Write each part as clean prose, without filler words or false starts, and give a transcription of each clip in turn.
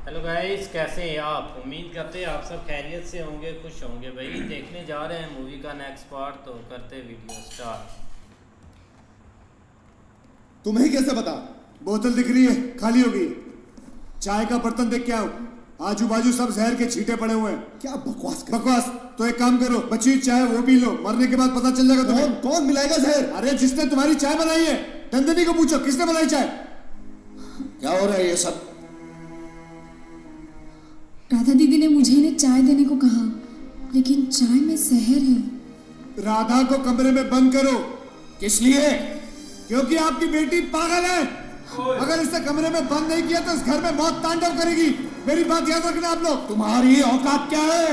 Hello guys, कैसे हैं आप? उम्मीद करते हैं आप सब खैरियत से होंगे, खुश होंगे। भाई देखने जा रहे हैं मूवी का नेक्स्ट पार्ट, तो करते वीडियो स्टार्ट। तुम्हें कैसे पता? बोतल दिख रही है, खाली होगी। चाय का बर्तन देख के आओ, आजू बाजू सब जहर के छींटे पड़े हुए हैं। क्या बकवास बकवास? तो एक काम करो, बची चाय वो पी लो, मरने के बाद पता चल जाएगा तुम्हें। कौन मिलाएगा जहर? अरे जिसने तुम्हारी चाय बनाई है, नंदिनी को पूछो किसने बनाई चाय। क्या हो रहा है ये सब? राधा दीदी ने मुझे इन्हें चाय देने को कहा, लेकिन चाय में जहर है। राधा को कमरे में बंद करो। किस लिए? क्योंकि आपकी बेटी पागल है। अगर इसे कमरे में बंद नहीं किया तो इस घर में मौत तांडव करेगी। मेरी बात याद रखना आप लोग। तुम्हारी औकात क्या है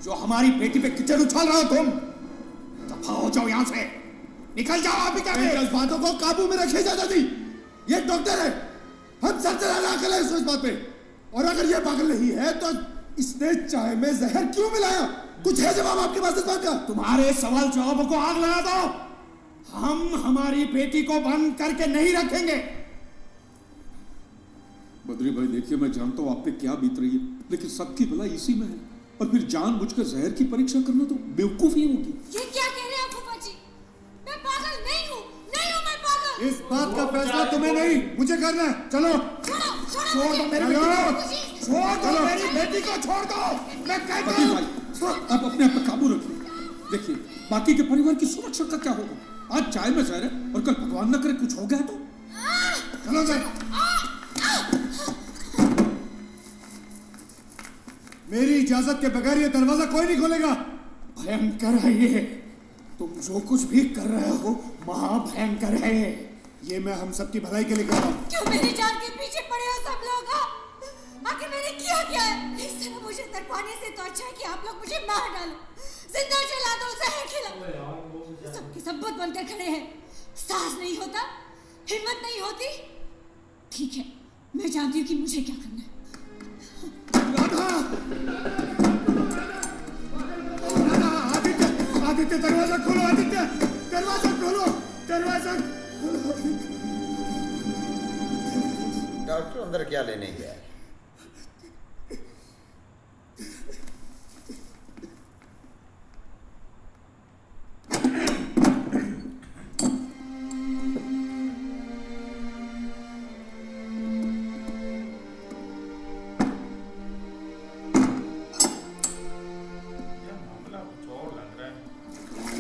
जो हमारी बेटी पे कीचड़ उछाल रहे हो तुम? दफा हो जाओ यहाँ से, निकल जाओ। आप क्या जज्बातों को काबू में रखे दादा जी। ये डॉक्टर है, हम सबसे ज्यादा अकल है इस बात पे। और अगर ये पागल नहीं है तो इसने चाय में जहर क्यों मिलाया? कुछ है जवाब आपके पास इस बात का? तुम्हारे सवाल जवाबों को आग लगा दो। हम हमारी बेटी को बंद करके नहीं रखेंगे। बद्री भाई देखिए, मैं जानता हूँ आप पे क्या बीत रही है, लेकिन सबकी भलाई इसी में है। और फिर जानबूझकर जहर की परीक्षा करना तो बेवकूफी होगी। ये क्या कह रहे हैं फूफा जी? मैं पागल नहीं हूँ, नहीं हूँ मैं पागल। इस बात का फैसला तुम्हें नहीं, मुझे करना है। चलो छोड़ दो मेरी बेटी को, छोड़ दो मेरी बेटी को, छोड़ दो। मैं कहता बद्री हूँ भाई, आप अपने आप पे काबू रखिए। देखिए बाकी के परिवार की सुरक्षा का क्या होगा? आज चाय में जहर है और कल भगवान न करे कुछ हो गया तो? चलो सर, मेरी इजाजत के बगैर ये दरवाजा कोई नहीं खोलेगा। भयंकर है ये। तुम जो कुछ भी कर रहे हो महाभयंकर है। ये मैं हम सबकी भलाई के लिए कर रहा हूँ। क्यों मेरी जान के पीछे पड़े हो सब लोग? आखिर मैंने किया क्या है? इस तरह मुझे तड़पाने से तो अच्छा है कि आप लोग मुझे मार डालो, जिंदा जला दो, जहर खिलाओ। सबके सब बुत बनकर खड़े हैं। साहस नहीं होता, हिम्मत नहीं होती। ठीक है, मैं जानती हूँ कि मुझे क्या करना है। राधा! राधा, आदित्य, आदित्य दरवाजा खोलो, आदित्य दरवाजा खोलो, दरवाजा खोलो। डॉक्टर अंदर क्या लेने गया है?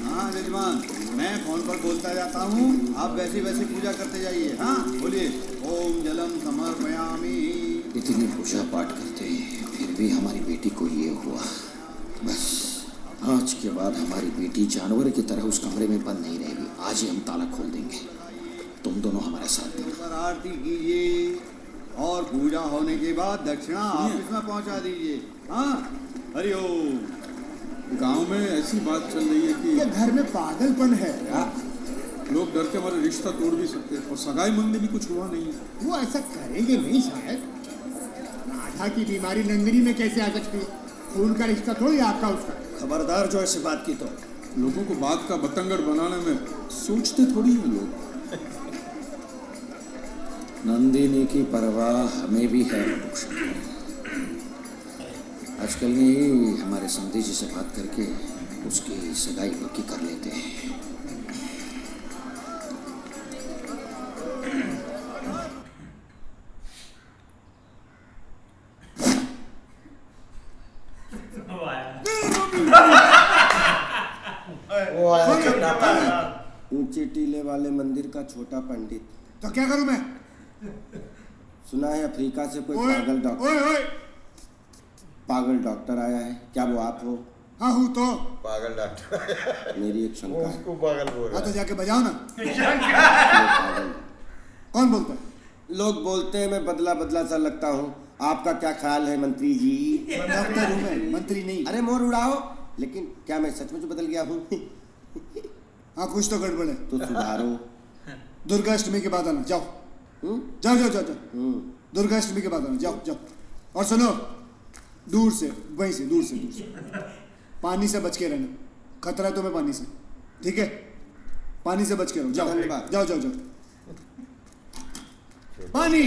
हाँ जजमान, मैं फोन पर बोलता जाता हूँ, आप वैसी वैसी पूजा करते जाइए। हाँ बोलिए, ओम जलम समर्पयामि। इतनी पूजा पाठ करते हैं फिर भी हमारी बेटी को ये हुआ। बस आज के बाद हमारी बेटी जानवर की तरह उस कमरे में बंद नहीं रहेगी। आज ही हम ताला खोल देंगे। तुम दोनों हमारा साथ देना। पर आरती कीजिए और पूजा होने के बाद दक्षिणा ऑफिस में पहुँचा दीजिए। हाँ हरिओम। गांव में ऐसी बात चल रही है ये कि घर में पागलपन है। लोग डर के हमारे रिश्ता तोड़ भी सकते हैं, और सगाई मंगनी भी कुछ हुआ नहीं है। वो ऐसा करेंगे नहीं शायद। राधा की बीमारी नंदिनी में कैसे आ सकती है? खून का रिश्ता थोड़ी आपका उसका। खबरदार जो ऐसी बात की तो। लोगों को बात का बतंगड़ बनाने में सोचते थोड़ी हैं लोग। नंदिनी की परवाह हमें भी है। आजकल ही हमारे समधी जी से बात करके उसकी सगाई पक्की कर लेते हैं। वो आया छोटा पंडित। ऊंचे टीले वाले मंदिर का छोटा पंडित। तो क्या करूं मैं? सुना है अफ्रीका से कोई ओए, पागल डॉक्टर ओए, ओए। आया है। क्या वो आप हो? हाँ हूँ तो। पागल डॉक्टर। मेरी एक शंका है। उसको पागल बोल रहा हाँ तो है। जाके बजाओ ना। वो पागल है। कौन बोलता है? लोग बोलते हैं मैं बदला बदला सा लगता हूँ। आपका क्या ख्याल है मंत्री जी? डॉक्टर हूँ मैं, मंत्री नहीं। अरे मोर उड़ाओ, लेकिन क्या मैं सचमुच बदल गया हूँ? हाँ कुछ तो गड़बड़ है। तो सुधारो। दुर्गा अष्टमी के बाद आना, जाओ। हम्म? जाओ जाओ जाओ जाओ। दुर्गा अष्टमी के बाद आना, जाओ जाओ। और सुनो, दूर से, वहीं से, दूर से, दूर से। पानी से बच के रहना, खतरा है तुम्हें पानी से, ठीक है? पानी से बच के रहो, जाओ धन्यवाद। जाओ जाओ जाओ। पानी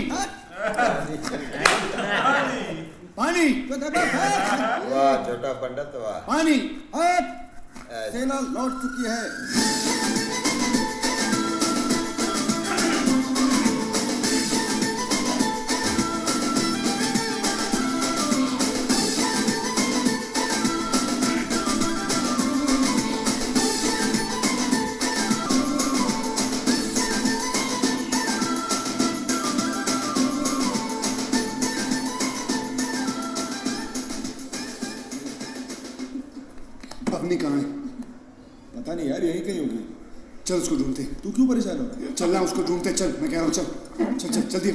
पानी वाह छोटा पंडित वाह। पानी। सेना लौट चुकी है। अपनी कहाँ है? पता नहीं यार, यहीं कहीं होगी। चल उसको ढूंढते। तू क्यों परेशान हो रहा है? चल ना उसको ढूंढते, चल मैं कह रहा हूँ चल चल चल जल्दी।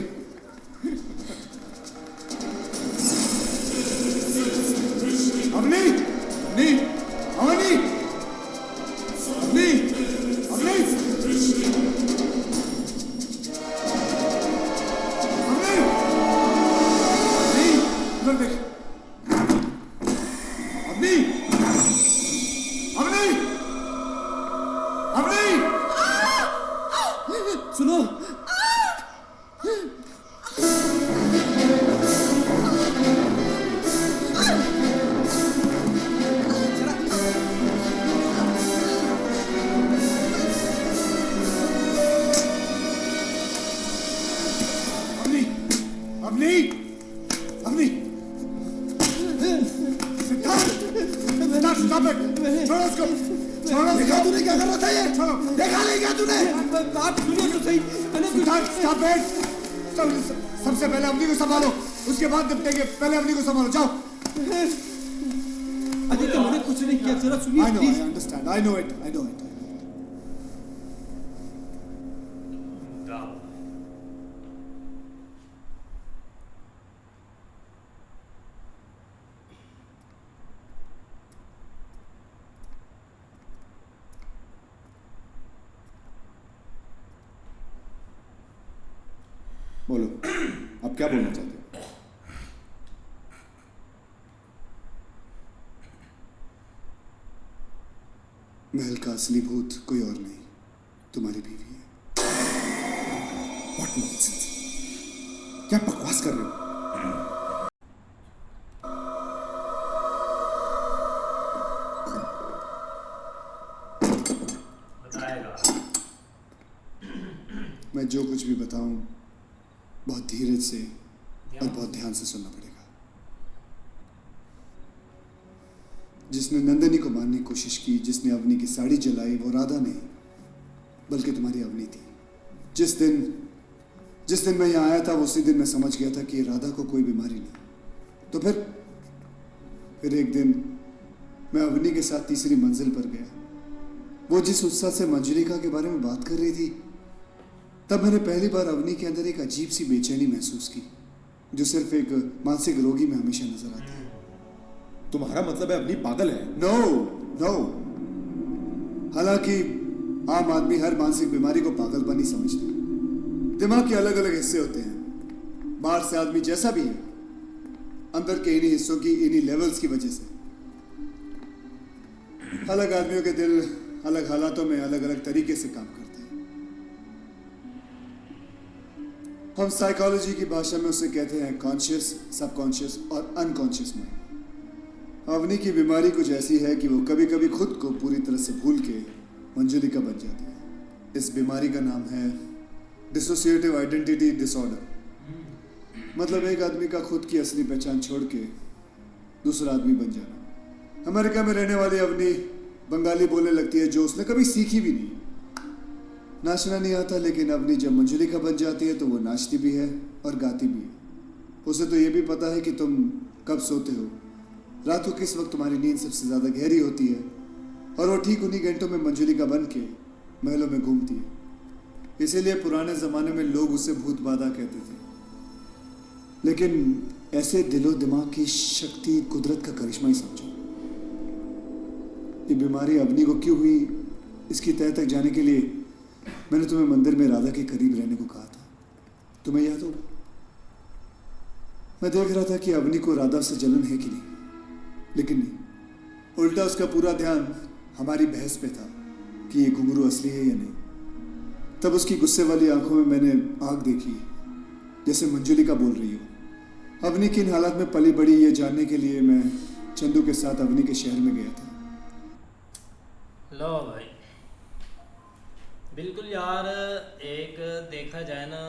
अवनी, अवनी, अवनी, अवनी, अवनी, अवनी, अवनी, इधर देख। अवनी, अवनी, अवनी, सुनो, अवनी, अवनी, अवनी, सिद्धार्थ, सिद्धार्थ stop it, छोड़ो उसको, छोड़ो देखा उसको, तूने क्या कर रहा था ये? छोड़ो, देखा नहीं क्या तूने? आप सुनिए तो सही। मैंने कुछ सिद्धार्थ stop it, सबसे पहले अवनी को संभालो, उसके बाद निपटेंगे, पहले अवनी को संभालो, जाओ। आदित्य, मैंने कुछ नहीं किया, जरा सुनिए I know, please. I understand, I know it, I know it. बोलो, अब क्या बोलना चाहते हो? महल का असली भूत कोई और नहीं, तुम्हारी बीवी है। What nonsense! क्या बकवास कर रहे हो? मैं जो कुछ भी बताऊं बहुत धीरज से और बहुत ध्यान से सुनना पड़ेगा। जिसने नंदिनी को मारने की कोशिश की, जिसने अवनी की साड़ी जलाई, वो राधा नहीं बल्कि तुम्हारी अवनी थी। जिस दिन मैं यहाँ आया था उसी दिन मैं समझ गया था कि राधा को कोई बीमारी नहीं। तो फिर एक दिन मैं अवनी के साथ तीसरी मंजिल पर गया। वो जिस उत्साह से मंजुलिका के बारे में बात कर रही थी, तब मैंने पहली बार अवनी के अंदर एक अजीब सी बेचैनी महसूस की, जो सिर्फ एक मानसिक रोगी में हमेशा नजर आती है। तुम्हारा मतलब है अवनी पागल है? नो नो, हालांकि आम आदमी हर मानसिक बीमारी को पागलपन ही समझता है। दिमाग के अलग अलग हिस्से होते हैं। बाहर से आदमी जैसा भी है, अंदर के इन्हीं हिस्सों की इन्हीं लेवल्स की वजह से अलग आदमियों के दिल अलग हालातों में अलग अलग तरीके से काम करते हैं। हम साइकोलॉजी की भाषा में उसे कहते हैं कॉन्शियस, सबकॉन्शियस और अनकॉन्शियस माइंड। अवनी की बीमारी कुछ ऐसी है कि वो कभी कभी खुद को पूरी तरह से भूल के मंजुलिका बन जाती है। इस बीमारी का नाम है डिसोसिएटिव आइडेंटिटी डिसऑर्डर। मतलब एक आदमी का खुद की असली पहचान छोड़ के दूसरा आदमी बन जाना। अमेरिका में रहने वाली अवनी बंगाली बोलने लगती है, जो उसने कभी सीखी भी नहीं। नाचना नहीं आता, लेकिन अवनी जब मंजुलिका बन जाती है तो वो नाचती भी है और गाती भी है। उसे तो ये भी पता है कि तुम कब सोते हो, रात को किस वक्त तुम्हारी नींद सबसे ज़्यादा गहरी होती है, और वो ठीक उन्हीं घंटों में मंजुलिका बन के महलों में घूमती है। इसीलिए पुराने ज़माने में लोग उसे भूत बाधा कहते थे। लेकिन ऐसे दिलो दिमाग की शक्ति कुदरत का करिश्मा ही समझो। ये बीमारी अवनी को क्यों हुई, इसकी तह तक जाने के लिए मैंने तुम्हें मंदिर में राधा के करीब रहने को कहा था। तुम्हें याद हो? मैं देख रहा था कि अवनी को राधा से जलन है कि नहीं, लेकिन नहीं, उल्टा उसका पूरा ध्यान हमारी बहस पे था कि ये घुंघरू असली है या नहीं। तब उसकी गुस्से वाली आंखों में मैंने आग देखी, जैसे मंजुलिका बोल रही हो, अवनी किन हालत में पली बड़ी ये जानने के लिए मैं चंदू के साथ अवनी के शहर में गया था। लो भाई, बिल्कुल यार, एक देखा जाए ना,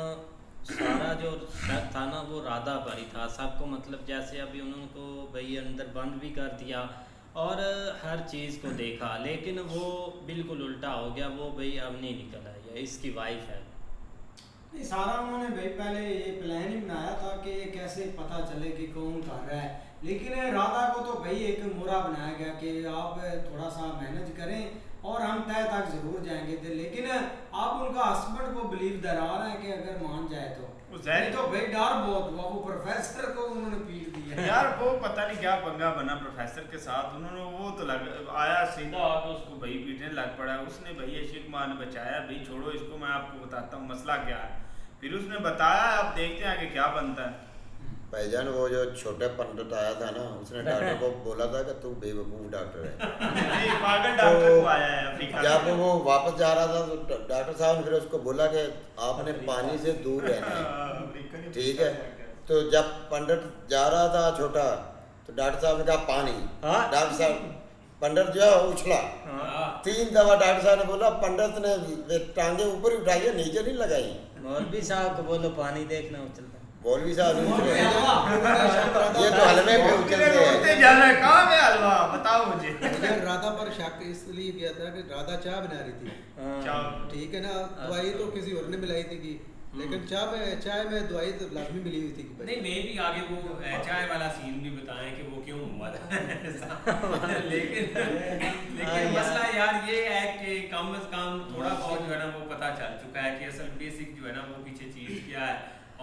सारा जो शक था ना वो राधा पर ही था। सबको मतलब जैसे अभी उन्होंने को भाई अंदर बंद भी कर दिया और हर चीज़ को देखा, लेकिन वो बिल्कुल उल्टा हो गया। वो भाई अवनी निकल आई है, इसकी वाइफ है। नहीं, सारा उन्होंने भाई पहले ये प्लान ही बनाया था कि कैसे पता चले कि कौन कर रहा है, लेकिन राधा को तो भाई एक मोरा बनाया गया कि आप थोड़ा सा मेहनत करें और हम तय तक जरूर जाएंगे थे। लेकिन आप उनका हस्बैंड को बिलीव दिला रहे हैं कि अगर मान जाए तो तो भाई डर बहुत हुआ। वो प्रोफेसर को उन्होंने पीट दिया यार। वो पता नहीं क्या पंगा बना प्रोफेसर के साथ। उन्होंने वो तो आया सीधा आके उसको भाई पीटने लग पड़ा। उसने भाई अशिक कुमार ने बचाया, भाई छोड़ो इसको, मैं आपको बताता हूँ मसला क्या है। फिर उसने बताया, अब देखते हैं कि क्या बनता है। भाईजान वो जो छोटे पंडित आया था ना, उसने डॉक्टर को बोला था कि तू बेवकूफ डॉक्टर है। नहीं, पागल डॉक्टर को आया है अफ्रीका। जब वो वापस जा रहा था तो डॉक्टर साहब ने फिर उसको बोला कि आपने पानी से दूर रहना है, ठीक है। तो जब पंडित जा रहा था छोटा, तो डॉक्टर साहब ने कहा पानी। डॉक्टर साहब पंडित जो है उछला 3 दफा। डॉक्टर साहब ने बोला, पंडित ने टांगे ऊपर ही उठाई है, नीचे नहीं लगाई। मौलवी साहब को बोलो पानी देखना उछलता। मौलवी साहब नहीं उछले, ये तो हलवे पे उछलते हैं। जाना है कहाँ में हलवा, बताओ मुझे। मुझे राधा पर शक इसलिए किया था कि राधा चाय बना रही थी, ठीक है ना। दवाई तो किसी और ने मिलाई थी की, लेकिन चाय में दवाई तो लाजमी मिली हुई थी। नहीं, मैं भी आगे वो चाय वाला सीन भी बताएं कि वो क्यों हुआ था। लेकिन मसला यार ये है कि कम से कम थोड़ा बहुत जो है ना वो पता चल चुका है कि असल बेसिक जो है ना वो पीछे चीज़ क्या है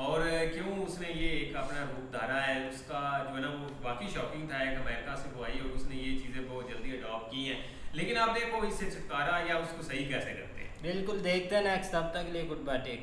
और क्यों उसने ये एक अपना रूप धारा है। उसका जो है ना वो बाकी शॉकिंग था। एक अमेरिका से वो आई और उसने ये चीज़ें बहुत जल्दी अडॉप्ट की हैं, लेकिन आप देखो इससे छुटकारा या उसको सही कैसे करते हैं। बिल्कुल देखते हैं नेक्स्ट। तब तक के लिए गुड बाय, टेक।